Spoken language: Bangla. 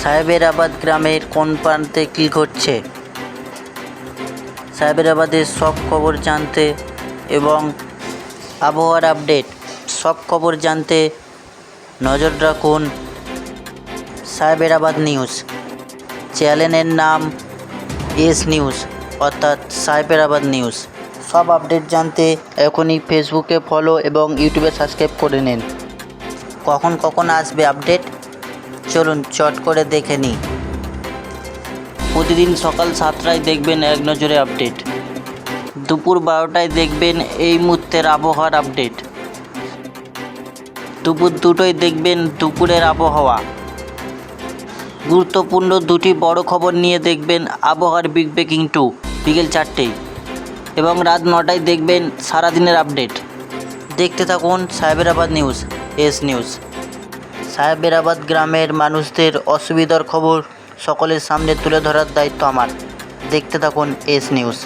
সাহেবেরাবাদ গ্রামের কোন প্রান্তে কী ঘটছে? সাহেবেরাবাদের সব খবর জানতে এবং আবহাওয়ার আপডেট সব খবর জানতে নজর রাখুন সাহেবেরাবাদ নিউজ। চ্যানেলের নাম এস নিউজ অর্থাৎ সাহেবেরাবাদ নিউজ। সব আপডেট জানতে এখনই ফেসবুকে ফলো এবং ইউটিউবে সাবস্ক্রাইব করে নিন। কখন আসবে আপডেট চলুন চট করে দেখে নিই। প্রতিদিন সকাল 7টায় দেখবেন এক নজরে আপডেট, দুপুর 12টায় দেখবেন এই মুহূর্তের আবহাওয়ার আপডেট, দুপুর 2টোয় দেখবেন দুপুরের আবহাওয়া। গুরুত্বপূর্ণ দুটি বড় খবর নিয়ে দেখবেন আবহাওয়ার বিগ ব্রেকিং 2 বিকেল 4টেয়, এবং রাত 9টায় দেখবেন সারাদিনের আপডেট। দেখতে থাকুন সাহেবেরাবাদ নিউজ এস নিউজ। সাহেবেরাবাদ গ্রামের মানুষদের অসুবিধার খবর সকলের সামনে তুলে ধরার দায়িত্ব আমার। দেখতে থাকুন এস নিউজ।